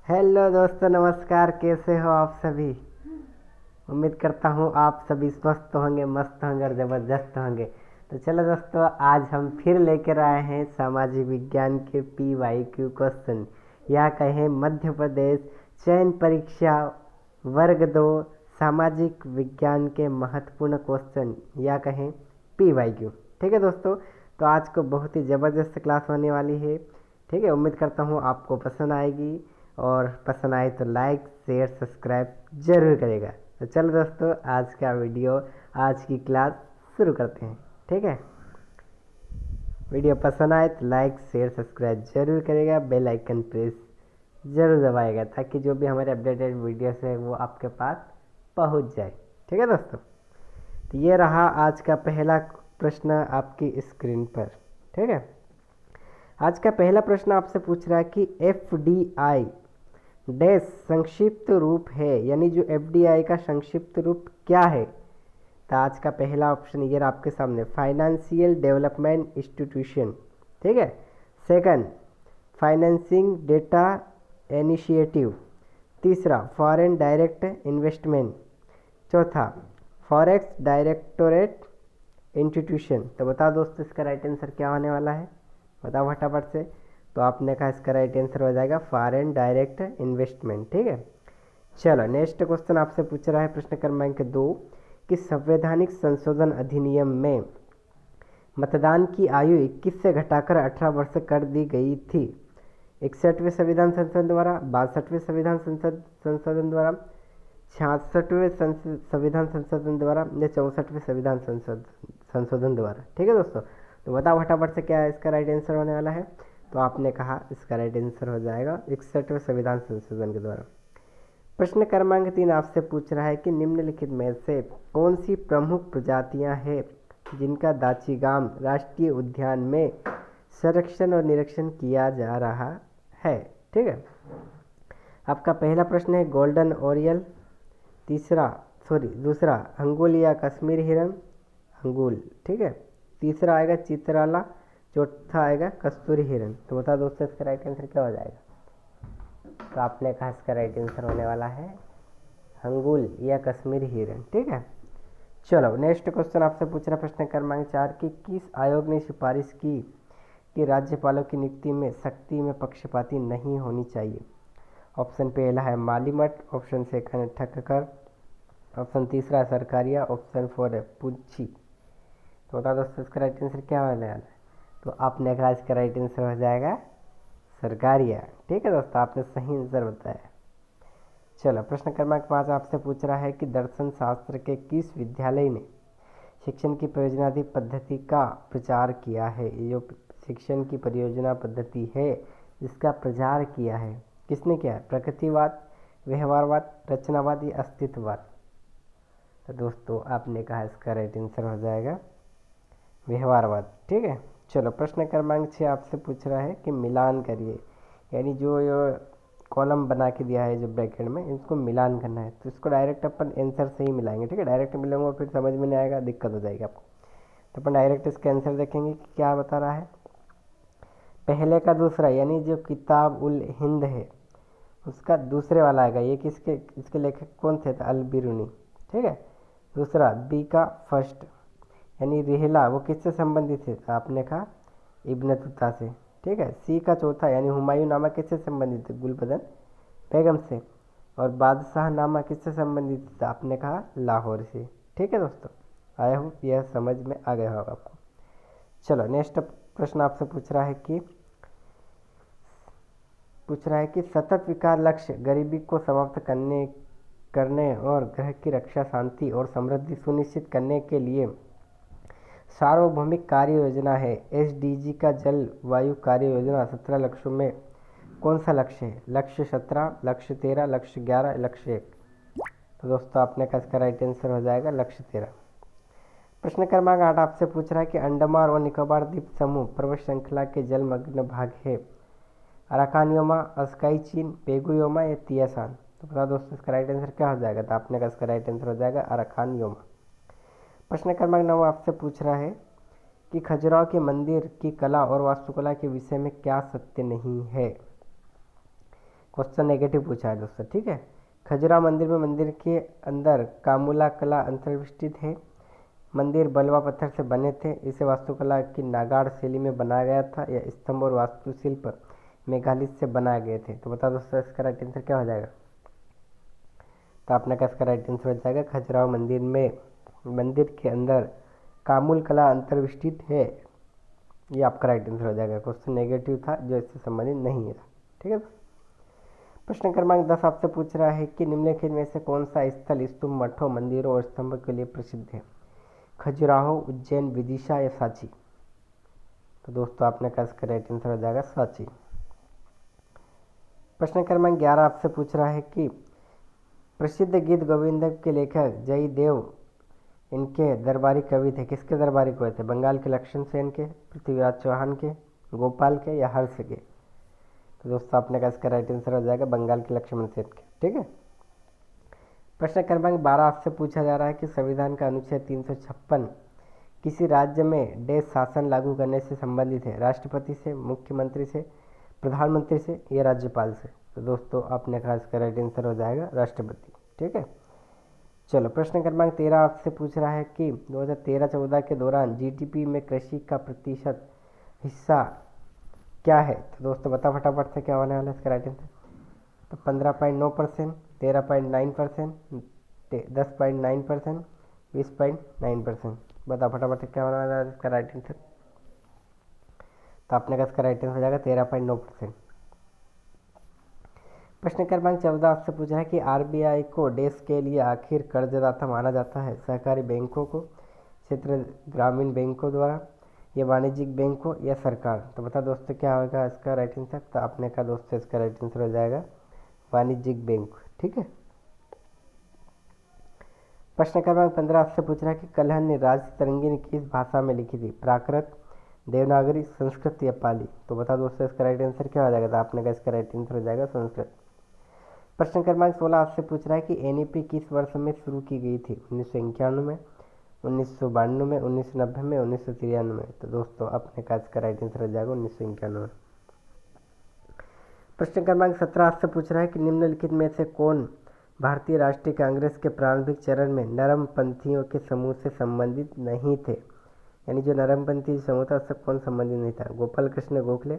Hello दोस्तों, नमस्कार। कैसे हो आप सभी? उम्मीद करता हूँ आप सभी स्वस्थ होंगे, मस्त होंगे और ज़बरदस्त होंगे। तो चलो दोस्तों, आज हम फिर लेकर आए हैं सामाजिक विज्ञान के PYQ क्वेश्चन, या कहें मध्य प्रदेश चयन परीक्षा वर्ग 2 सामाजिक विज्ञान के महत्वपूर्ण क्वेश्चन, या कहें PYQ। ठीक है दोस्तों, तो आज को बहुत ही ज़बरदस्त क्लास होने वाली है। ठीक है, उम्मीद करता हूँ आपको पसंद आएगी, और पसंद आए तो लाइक शेयर सब्सक्राइब जरूर करेगा। तो चलो दोस्तों, आज का वीडियो, आज की क्लास शुरू करते हैं। ठीक है, वीडियो पसंद आए तो लाइक शेयर सब्सक्राइब जरूर करेगा, बेल आइकन प्रेस जरूर दबाएगा, ताकि जो भी हमारे अपडेटेड वीडियोस है वो आपके पास पहुंच जाए। ठीक है दोस्तों, तो ये रहा आज का पहला प्रश्न आपकी स्क्रीन पर। ठीक है, आज का पहला प्रश्न आपसे पूछ रहा है कि FDI डैश संक्षिप्त रूप है, यानी जो FDI का संक्षिप्त रूप क्या है। तो आज का पहला ऑप्शन ये रहा आपके सामने, फाइनेंशियल डेवलपमेंट इंस्टीट्यूशन। ठीक है, सेकंड फाइनेंसिंग डेटा इनिशिएटिव, तीसरा फॉरेन डायरेक्ट इन्वेस्टमेंट, चौथा फॉरेक्स डायरेक्टोरेट इंस्टीट्यूशन। तो बताओ दोस्तों, इसका राइट आंसर क्या होने वाला है? बताओ फटाफट से। तो आपने कहा इसका राइट आंसर हो जाएगा फॉरेन डायरेक्ट इन्वेस्टमेंट। ठीक है, चलो नेक्स्ट क्वेश्चन आपसे पूछ रहा है प्रश्न क्रमांक 2 कि संवैधानिक संशोधन अधिनियम में मतदान की आयु 21 से घटाकर 18 वर्ष कर दी गई थी। 61वें संविधान संशोधन द्वारा, 62वें संविधान संशोधन द्वारा, 66वें संविधान संशोधन द्वारा, या 64वें संविधान संशोधन द्वारा। ठीक है दोस्तों, तो बताओ फटाफट से क्या इसका राइट आंसर होने वाला है। तो आपने कहा इसका राइट आंसर हो जाएगा 61वें संविधान संशोधन के द्वारा। प्रश्न क्रमांक 3 आपसे पूछ रहा है कि निम्नलिखित में से कौन सी प्रमुख प्रजातियां हैं जिनका दाचीगाम राष्ट्रीय उद्यान में संरक्षण और निरीक्षण किया जा रहा है। ठीक है, आपका पहला प्रश्न है गोल्डन ओरियल, दूसरा अंगुल या कश्मीर हिरन, अंगुल। ठीक है, तीसरा आएगा चित्राला, चौथा आएगा कस्तूरी हिरन। तो बता दोस्तों, इसका राइट आंसर क्या हो जाएगा? तो आपने कहा इसका राइट आंसर होने वाला है अंगुल या कश्मीरी हिरन। ठीक है, चलो नेक्स्ट क्वेश्चन आपसे पूछ रहा प्रश्न क्रमांक 4 कि किस आयोग ने सिफारिश की कि राज्यपालों की नियुक्ति में शक्ति में पक्षपाती नहीं होनी चाहिए। ऑप्शन पहला है मालीमठ, ऑप्शन सेकंड है ठक्कर, ऑप्शन तीसरा है सरकारिया, ऑप्शन 4 है पुंछी। तो बता दोस्तों, इसका राइट आंसर क्या होने वाला है? तो आपने कहा इसका राइट आंसर हो जाएगा सरकारिया। ठीक है दोस्तों, आपने सही आंसर बताया। चलो प्रश्न क्रमांक 5 आपसे पूछ रहा है कि दर्शन शास्त्र के किस विद्यालय ने शिक्षण की परियोजना पद्धति का प्रचार किया है। ये जो शिक्षण की परियोजना पद्धति है जिसका प्रचार किया है, किसने किया है? प्रकृतिवाद, व्यवहारवाद, रचनावाद या अस्तित्ववाद। तो दोस्तों आपने कहा इसका राइट आंसर हो जाएगा व्यवहारवाद। ठीक है, चलो प्रश्न क्रमांक 6 आपसे पूछ रहा है कि मिलान करिए, यानी जो कॉलम बना के दिया है जो ब्रैकेट में, इसको मिलान करना है। तो इसको डायरेक्ट अपन आंसर से ही मिलाएंगे। ठीक है, डायरेक्ट मिलाऊंगा फिर समझ में नहीं आएगा, दिक्कत हो जाएगी आपको। तो अपन डायरेक्ट इसका आंसर देखेंगे कि क्या बता रहा है। पहले का दूसरा, यानी जो किताब उल हिंद है उसका दूसरे वाला आएगा। ये किसके, इसके लेखक कौन थे? अल बिरूनी। ठीक है, दूसरा बी का फर्स्ट, यानी रिहला, वो किससे संबंधित है? आपने कहा इब्न तुता से। ठीक है, सी का चौथा, यानी हुमायूं नामा किससे संबंधित है? गुलबदन बेगम से। और बादशाह नामा किससे संबंधित था? आपने कहा लाहौर से। ठीक है दोस्तों, आई होप यह समझ में आ गया होगा आपको। चलो नेक्स्ट प्रश्न आपसे पूछ रहा है कि सतत विकास लक्ष्य गरीबी को समाप्त करने और ग्रह की रक्षा, शांति और समृद्धि सुनिश्चित करने के लिए सार्वभौमिक कार्य योजना है। SDG का जल वायु कार्य योजना 17 लक्ष्यों में कौन सा लक्ष्य है? लक्ष्य 17, लक्ष्य 13, लक्ष्य 11, लक्ष्य 1। तो दोस्तों आपने कहा इसका राइट आंसर हो जाएगा लक्ष्य 13। प्रश्न क्रमांक 8 आपसे पूछ रहा है कि अंडमान और निकोबार द्वीप समूह पर्वत श्रृंखला के जलमग्न भाग है। अराकानयोमा, अस्काई चीन, पेगुयोमा या तियासान। तो बता दोस्तों, इसका राइट आंसर क्या हो जाएगा? तो आपने कहा इसका राइट आंसर हो जाएगा अराकानयोमा। प्रश्न क्रमांक 9 आपसे पूछ रहा है कि खजुराहो के मंदिर की कला और वास्तुकला के विषय में क्या सत्य नहीं है। क्वेश्चन नेगेटिव पूछा है दोस्तों, ठीक है। खजुराहो मंदिर में मंदिर के अंदर कामुला कला अंतर्विष्टित है। मंदिर बलुआ पत्थर से बने थे। इसे वास्तुकला की नागाड़ शैली में बनाया गया था। यह स्तंभ और वास्तुशिल्प मेघालित से बनाए गए थे। तो बताओ दोस्तों इसका राइट आंसर क्या हो जाएगा। तो आपने का इसका राइट आंसर हो जाएगा खजुराहो मंदिर में मंदिर के अंदर कामुल कला अंतर्विष्टित है। ये आपका राइट आंसर हो जाएगा। क्वेश्चन नेगेटिव था जो इससे संबंधित नहीं है, ठीक है। प्रश्न क्रमांक 10 आपसे पूछ रहा है कि निम्नलिखित में से कौन सा स्थल स्तूप मठों मंदिरों और स्तंभ के लिए प्रसिद्ध है। खजुराहो, उज्जैन, विदिशा या सांची। तो दोस्तों आपने कहा इसका राइट आंसर हो जाएगा सांची। प्रश्न क्रमांक 11 आपसे पूछ रहा है कि प्रसिद्ध गीत गोविंद के लेखक जयदेव इनके दरबारी कवि थे। किसके दरबारी कवि थे। बंगाल के लक्ष्मण सेन के, पृथ्वीराज चौहान के, गोपाल के या हर्ष के। तो दोस्तों आपने कहा इसका राइट आंसर हो जाएगा बंगाल के लक्ष्मण सेन के, ठीक है। प्रश्न क्रमांक 12 आपसे पूछा जा रहा है कि संविधान का अनुच्छेद 356 किसी राज्य में देश शासन लागू करने से संबंधित है। राष्ट्रपति से, मुख्यमंत्री से, प्रधानमंत्री से या राज्यपाल से। तो दोस्तों आपने कहा इसका राइट आंसर हो जाएगा राष्ट्रपति, ठीक है। चलो प्रश्न क्रमांक 13 आपसे पूछ रहा है कि 2013-14 के दौरान जीडीपी में कृषि का प्रतिशत हिस्सा क्या है। तो दोस्तों बता फटाफट से क्या होने वाला है इसका राइट आंसर। तो 15.9%, 13.9%, 10.9%, 20.9%। बता फटाफट से क्या होने वाला है इसका राइट आंसर। तो आपने कहा इसका राइट आंसर हो जाएगा 13.9%। प्रश्न क्रमांक 14 आपसे पूछा है कि आरबीआई को देश के लिए आखिर कर्जदाता माना जाता है। सहकारी बैंकों को, क्षेत्र ग्रामीण बैंकों द्वारा, या वाणिज्यिक बैंकों या सरकार। तो बता दोस्तों क्या होगा इसका राइट आंसर। तो आपने कहा दोस्तों इसका राइट आंसर हो जाएगा वाणिज्यिक बैंक, ठीक है। प्रश्न क्रमांक 15 आपसे पूछ रहा है कि कल्हण ने राज तरंगिणी किस भाषा में लिखी थी। प्राकृत, देवनागरी, संस्कृत या पाली। तो बता दोस्तों इसका राइट आंसर क्या हो जाएगा। तो आपने कहा इसका राइट आंसर हो जाएगा संस्कृत। प्रश्न क्रमांक 16 आपसे पूछ रहा है कि एनईपी किस वर्ष में शुरू की गई थी। 1991 में, 1992 में, 1990 में, 1993 में। तो दोस्तों अपने का इसका राइट आंसर हो जाएगा 1991 में। प्रश्न क्रमांक 17 आपसे पूछ रहा है कि निम्नलिखित में से कौन भारतीय राष्ट्रीय कांग्रेस के प्रारंभिक चरण में नरमपंथियों के समूह से संबंधित नहीं थे। यानी जो नरमपंथी समूह था उससे कौन संबंधित नहीं था। गोपाल कृष्ण गोखले,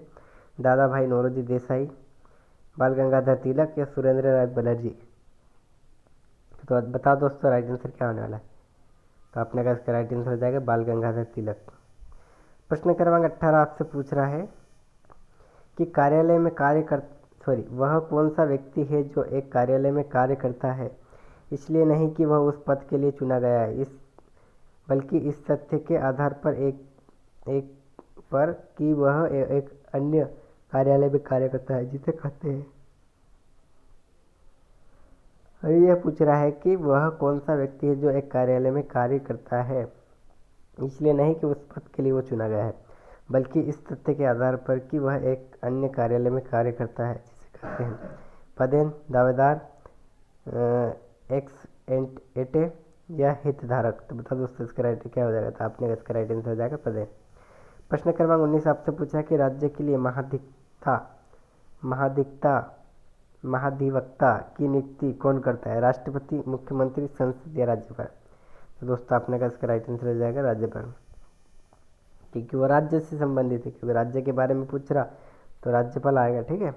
दादा भाई नौरोजी देसाई, बाल गंगाधर तिलक या सुरेंद्र राय बनर्जी। तो बता दोस्तों राइट आंसर क्या होने वाला है। तो आपने कहा इसका राइट आंसर हो जाएगा बाल गंगाधर तिलक। प्रश्न क्रमांक 18 आपसे पूछ रहा है कि कार्यालय में वह कौन सा व्यक्ति है जो एक कार्यालय में कार्य करता है, इसलिए नहीं कि वह उस पद के लिए चुना गया है, बल्कि इस तथ्य के आधार पर कि वह एक अन्य कार्यालय में कार्य करता है, जिसे कहते हैं। और यह पूछ रहा है कि वह कौन सा व्यक्ति है जो एक कार्यालय में कार्य करता है, इसलिए नहीं कि उस पद के लिए वो चुना गया है, बल्कि इस तथ्य के आधार पर कि वह एक अन्य कार्यालय में कार्य करता है, जिसे कहते हैं पदेन, दावेदार, एक्स एंटे या हितधारक। तो बता दोस्तों इसका राइट क्या हो जाएगा। तो आपने इसका राइट आंसर हो जाएगा पदेन। प्रश्न क्रमांक 19 आपसे पूछा कि राज्य के लिए महाधिवक्ता की नियुक्ति कौन करता है। राष्ट्रपति, मुख्यमंत्री, संसद या राज्यपाल। तो दोस्तों आपने कहा इसका राइट आंसर हो जाएगा राज्यपाल, क्योंकि वो राज्य से संबंधित है। क्योंकि राज्य के बारे में पूछ रहा तो राज्यपाल आएगा, ठीक है।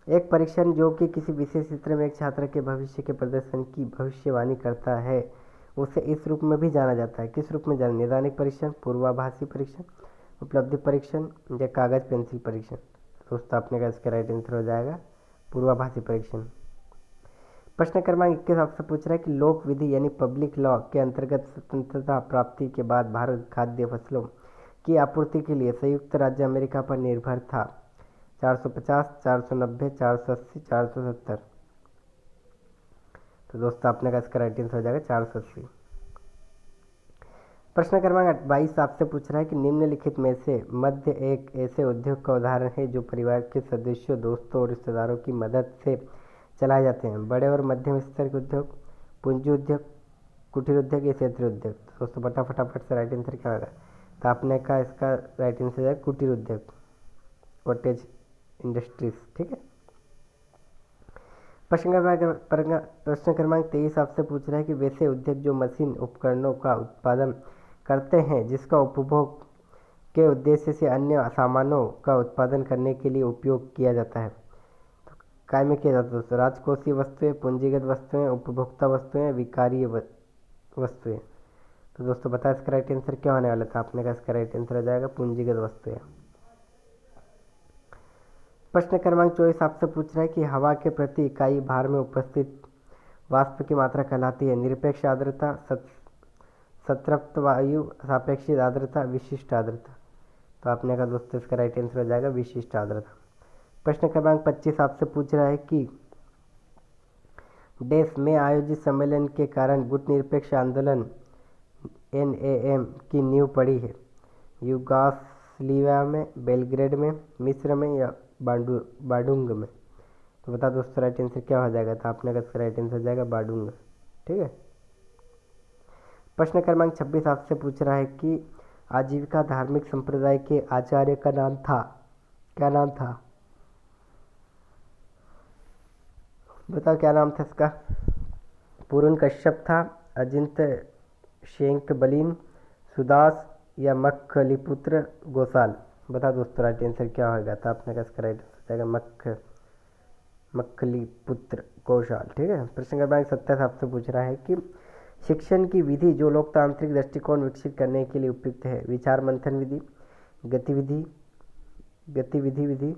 एक परीक्षण जो कि किसी विशेष क्षेत्र में एक छात्र के भविष्य के प्रदर्शन की भविष्यवाणी करता है, उसे इस रूप में भी जाना जाता है। किस रूप में जाना। नैदानिक परीक्षण, पूर्वाभासी परीक्षण, उपलब्धि परीक्षण या कागज पेंसिल परीक्षण। दोस्तों आपने कहा इसका राइट आंसर हो जाएगा पूर्वाभासी परीक्षण। प्रश्न क्रमांक 21 आपसे पूछ रहा है कि लोक विधि यानी पब्लिक लॉ के अंतर्गत स्वतंत्रता प्राप्ति के बाद भारत खाद्य फसलों की आपूर्ति के लिए संयुक्त राज्य अमेरिका पर निर्भर था। 450, 490, 480, 470। तो दोस्तों आपने कहा इसका राइट आंसर हो जाएगा 480। प्रश्न क्रमांक 22 आपसे पूछ रहा है कि निम्नलिखित में से मध्य एक ऐसे उद्योग का उदाहरण है जो परिवार के सदस्यों, दोस्तों और रिश्तेदारों की मदद से चलाए जाते हैं। बड़े और मध्यम स्तर के उद्योग, पूंजी उद्योग, कुटीर उद्योग या क्षेत्रीय उद्योग। तो दोस्तों फटाफट से राइट आंसर क्या होगा। तो आपने कहा इसका राइट आंसर है कुटीर उद्योग, कॉटेज इंडस्ट्रीज, ठीक है। प्रश्न क्रमांक 23 आपसे पूछ रहा है कि वैसे उद्योग जो मशीन उपकरणों का उत्पादन करते हैं जिसका उपभोग के उद्देश्य से अन्य सामानों का उत्पादन करने के लिए उपयोग किया जाता है, काय में किया जाता है दोस्तों? राजकोषीय वस्तुएं, पूंजीगत वस्तुएं, उपभोक्ता वस्तुएं, विकारीय वस्तुएं। तो दोस्तों बताओ इसका राइट आंसर क्या होने वाला था? आपने कहा इसका राइट आंसर हो जाएगा पूंजीगत वस्तुएं। प्रश्न क्रमांक 24 आपसे पूछ रहा है कि हवा के प्रति इकाई भार में उपस्थित वाष्प की मात्रा कहलाती है निरपेक्ष आर्द्रता, संतृप्त वायु, सापेक्षिक आर्द्रता, विशिष्ट आर्द्रता। तो आपने कहा दोस्तों इसका राइट आंसर हो जाएगा विशिष्ट आर्द्रता। प्रश्न क्रमांक 25 आपसे पूछ रहा है कि देश में आयोजित सम्मेलन के कारण गुट निरपेक्ष आंदोलन NAM की नींव पड़ी है। युगोस्लाविया में, बेलग्रेड में, मिस्र में या बाडुंग में। तो बता दोस्तों राइट आंसर क्या हो जाएगा? तो आपने कहा इसका राइट आंसर हो जाएगा बाडुंग। ठीक है। प्रश्न क्रमांक 26 आपसे पूछ रहा है कि आजीविका धार्मिक संप्रदाय के आचार्य का नाम था, क्या नाम था? बताओ क्या नाम था इसका? पूर्ण कश्यप था, अजिंत शेंक बलिन, सुदास या मखलिपुत्र गोसाल। बता दोस्तों राइट आंसर क्या होगा? तो आपने कहा इसका राइट आंसर जाएगा मखलिपुत्र गोसाल। ठीक है। प्रश्न क्रमांक 27 आपसे पूछ रहा है कि शिक्षण की विधि जो लोकतांत्रिक दृष्टिकोण विकसित करने के लिए उपयुक्त है, विचार मंथन विधि, गतिविधि विधि,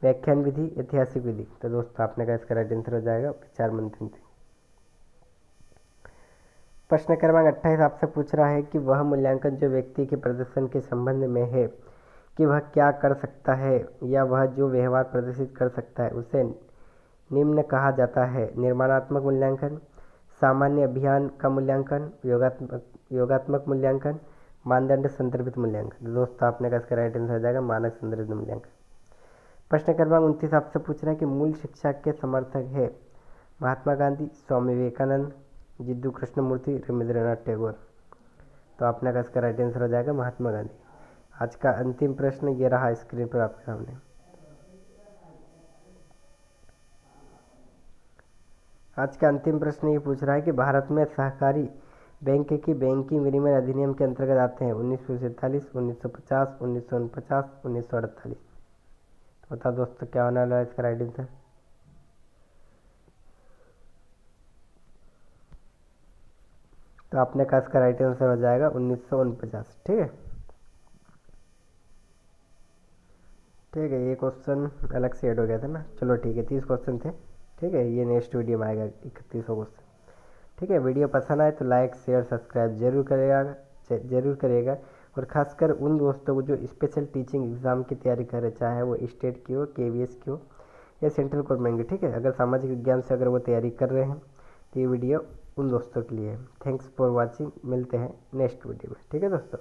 व्याख्यान विधि, ऐतिहासिक विधि। तो दोस्तों आपने कहा इसका राइट आंसर हो जाएगा विचार मंथन विधि। प्रश्न क्रमांक 28 आपसे पूछ रहा है कि वह मूल्यांकन जो व्यक्ति के प्रदर्शन के संबंध में है कि वह क्या कर सकता है या वह जो व्यवहार प्रदर्शित कर सकता है उसे निम्न कहा जाता है: निर्माणात्मक मूल्यांकन, सामान्य अभियान का मूल्यांकन, योगात्मक मूल्यांकन, मानदंड संदर्भित मूल्यांकन। तो दोस्तों आपने कहा इसका राइट आंसर हो जाएगा मानक संदर्भित मूल्यांकन। प्रश्न क्रमांक 29 आपसे पूछ रहा है कि मूल शिक्षा के समर्थक है महात्मा गांधी, स्वामी विवेकानंद, जिद्दू कृष्णमूर्ति, रविंद्रनाथ टैगोर। तो आपने कहा इसका राइट आंसर हो जाएगा महात्मा गांधी। आज का अंतिम प्रश्न ये रहा स्क्रीन पर आपके सामने। आज का अंतिम प्रश्न ये पूछ रहा है कि भारत में सहकारी बैंक की बैंकिंग विनिमय अधिनियम के अंतर्गत आते हैं 1947, 1950, 1949, 1948। तो बताओ दोस्तों क्या होने वाला है इसका राइट आंसर? तो आपने कहा इसका राइट आंसर हो जाएगा 1949। ठीक है। ठीक है, ये क्वेश्चन अलग से ऐड हो गया था ना। चलो ठीक है, 30 क्वेश्चन थे। ठीक है, ये नेक्स्ट वीडियो में आएगा 31वां क्वेश्चन। ठीक है, वीडियो पसंद आए तो लाइक शेयर सब्सक्राइब जरूर करिएगा और खासकर उन दोस्तों को जो स्पेशल टीचिंग एग्ज़ाम की तैयारी कर रहे, चाहे वो स्टेट की हो, KVS की हो या सेंट्रल गवर्नमेंट की। ठीक है, अगर सामाजिक विज्ञान से अगर वो तैयारी कर रहे हैं तो ये वीडियो उन दोस्तों के लिए है। Thanks for watching. मिलते हैं नेक्स्ट वीडियो में। ठीक है दोस्तों।